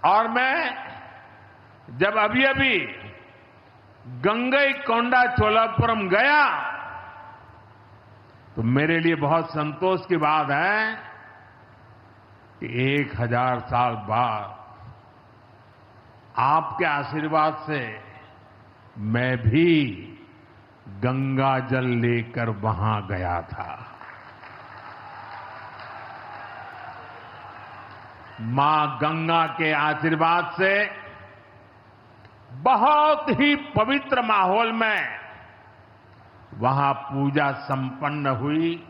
और मैं जब अभी अभी गंगईकोंडा चोलापुरम गया तो मेरे लिए बहुत संतोष की बात है कि 1000 साल बाद आपके आशीर्वाद से मैं भी गंगा जल लेकर वहां गया था। मां गंगा के आशीर्वाद से बहुत ही पवित्र माहौल में वहां पूजा संपन्न हुई।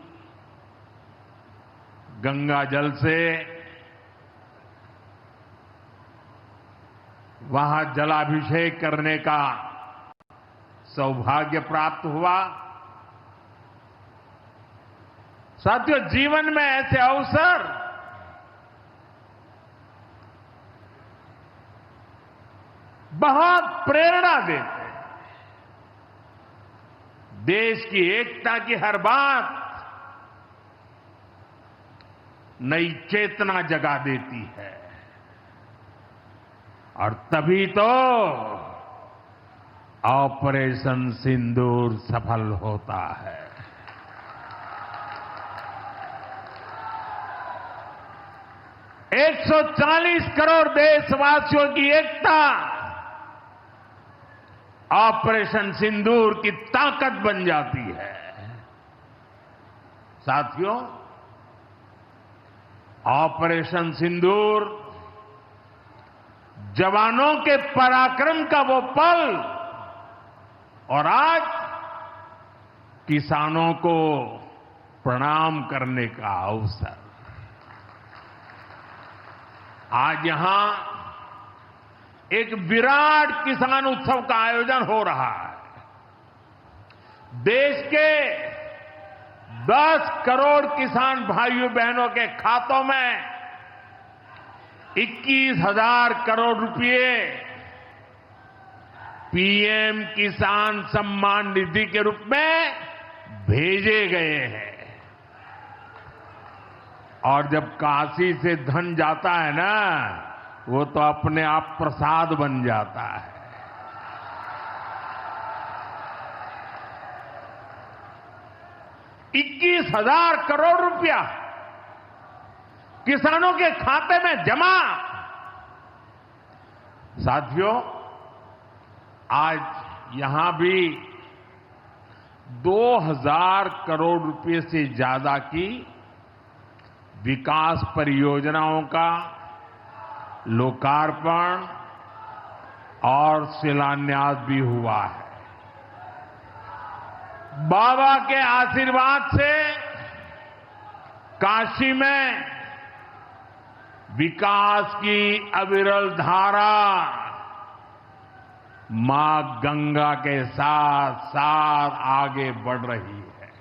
गंगा जल से वहां जलाभिषेक करने का सौभाग्य प्राप्त हुआ। साथियों, जीवन में ऐसे अवसर बहुत प्रेरणा देते हैं। देश की एकता की हर बात नई चेतना जगा देती है और तभी तो ऑपरेशन सिंदूर सफल होता है। एक 140 करोड़ देशवासियों की एकता ऑपरेशन सिंदूर की ताकत बन जाती है। साथियों, ऑपरेशन सिंदूर जवानों के पराक्रम का वो पल और आज किसानों को प्रणाम करने का अवसर। आज यहां एक विराट किसान उत्सव का आयोजन हो रहा है। देश के 10 करोड़ किसान भाइयों बहनों के खातों में 21,000 करोड़ रुपए पीएम किसान सम्मान निधि के रूप में भेजे गए हैं। और जब काशी से धन जाता है ना, वो तो अपने आप प्रसाद बन जाता है। ₹21,000 करोड़ रुपया किसानों के खाते में जमा। साथियों, आज यहां भी 2000 करोड़ रुपए से ज्यादा की विकास परियोजनाओं का लोकार्पण और शिलान्यास भी हुआ है। बाबा के आशीर्वाद से काशी में विकास की अविरल धारा मां गंगा के साथ साथ आगे बढ़ रही है।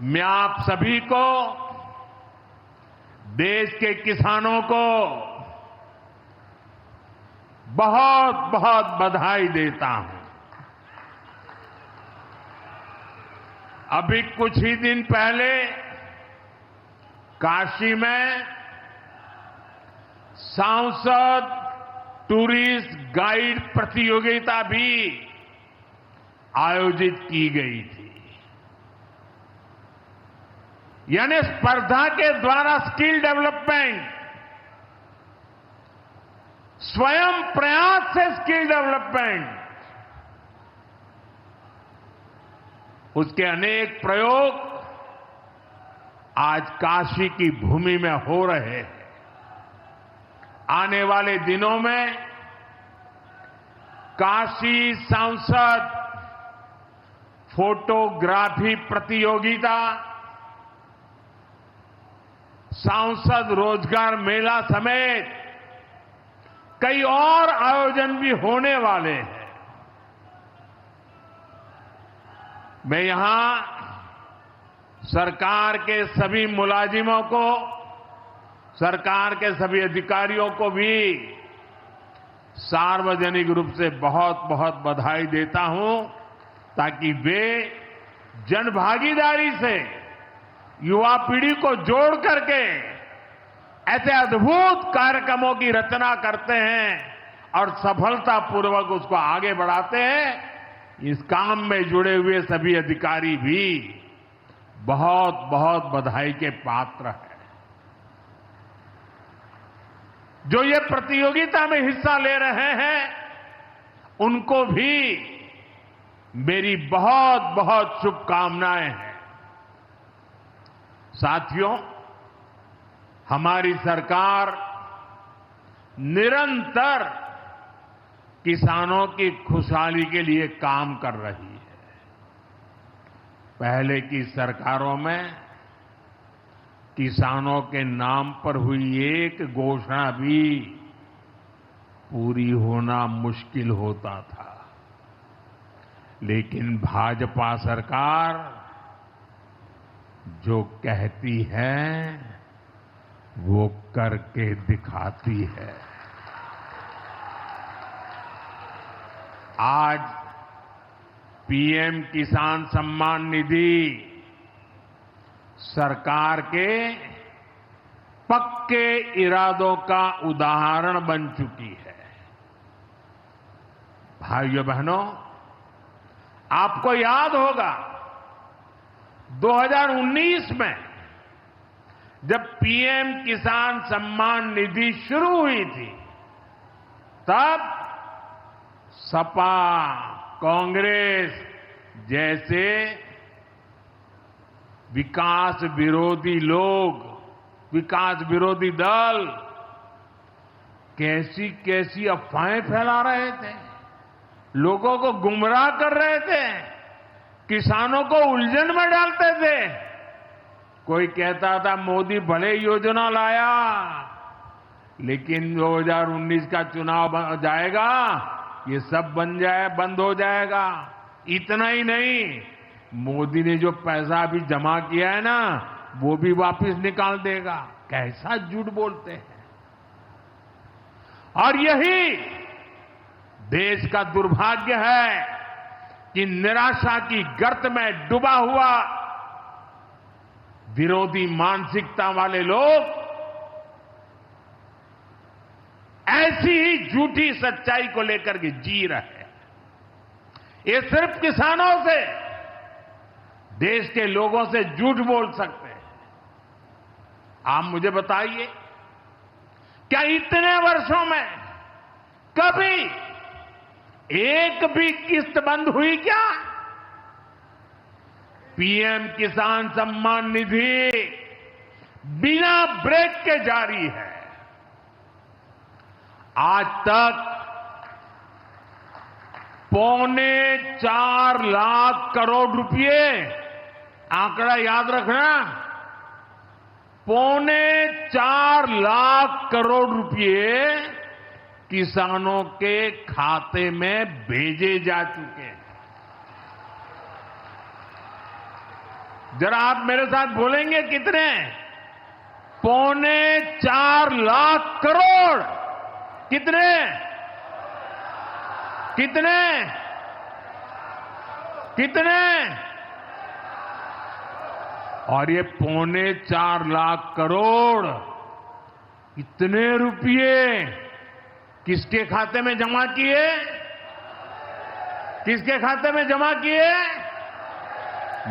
मैं आप सभी को, देश के किसानों को बहुत बहुत बधाई देता हूं। अभी कुछ ही दिन पहले काशी में सांसद टूरिस्ट गाइड प्रतियोगिता भी आयोजित की गई थी। यानी स्पर्धा के द्वारा स्किल डेवलपमेंट, स्वयं प्रयास से स्किल डेवलपमेंट, उसके अनेक प्रयोग आज काशी की भूमि में हो रहे हैं। आने वाले दिनों में काशी सांसद फोटोग्राफी प्रतियोगिता, सांसद रोजगार मेला समेत कई और आयोजन भी होने वाले हैं। मैं यहां सरकार के सभी मुलाजिमों को, सरकार के सभी अधिकारियों को भी सार्वजनिक रूप से बहुत बहुत बधाई देता हूं, ताकि वे जनभागीदारी से युवा पीढ़ी को जोड़ करके ऐसे अद्भुत कार्यक्रमों की रचना करते हैं और सफलतापूर्वक उसको आगे बढ़ाते हैं। इस काम में जुड़े हुए सभी अधिकारी भी बहुत बहुत बधाई के पात्र हैं। जो ये प्रतियोगिता में हिस्सा ले रहे हैं उनको भी मेरी बहुत बहुत शुभकामनाएं हैं। साथियों, हमारी सरकार निरंतर किसानों की खुशहाली के लिए काम कर रही है। पहले की सरकारों में किसानों के नाम पर हुई एक घोषणा भी पूरी होना मुश्किल होता था, लेकिन भाजपा सरकार जो कहती है वो करके दिखाती है। आज पीएम किसान सम्मान निधि सरकार के पक्के इरादों का उदाहरण बन चुकी है। भाइयों बहनों, आपको याद होगा 2019 में जब पीएम किसान सम्मान निधि शुरू हुई थी, तब सपा, कांग्रेस जैसे विकास विरोधी लोग, विकास विरोधी दल कैसी कैसी अफवाहें फैला रहे थे, लोगों को गुमराह कर रहे थे, किसानों को उलझन में डालते थे। कोई कहता था मोदी भले योजना लाया, लेकिन 2019 का चुनाव जाएगा, ये सब बंद हो जाएगा। इतना ही नहीं, मोदी ने जो पैसा अभी जमा किया है ना, वो भी वापस निकाल देगा। कैसा झूठ बोलते हैं। और यही देश का दुर्भाग्य है कि निराशा की गर्त में डूबा हुआ विरोधी मानसिकता वाले लोग ऐसी ही झूठी सच्चाई को लेकर के जी रहे हैं। ये सिर्फ किसानों से, देश के लोगों से झूठ बोल सकते हैं। आप मुझे बताइए, क्या इतने वर्षों में कभी एक भी किस्त बंद हुई क्या? पीएम किसान सम्मान निधि बिना ब्रेक के जारी है। आज तक 4.25 लाख करोड़ रुपए, आंकड़ा याद रखना, 4.25 लाख करोड़ रुपए किसानों के खाते में भेजे जा चुके हैं। जरा आप मेरे साथ बोलेंगे कितने? 4.25 लाख करोड़। कितने? कितने? कितने? और ये 4.25 लाख करोड़ इतने रुपये किसके खाते में जमा किए? किसके खाते में जमा किए?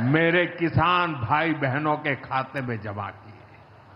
मेरे किसान भाई बहनों के खाते में जमा किए।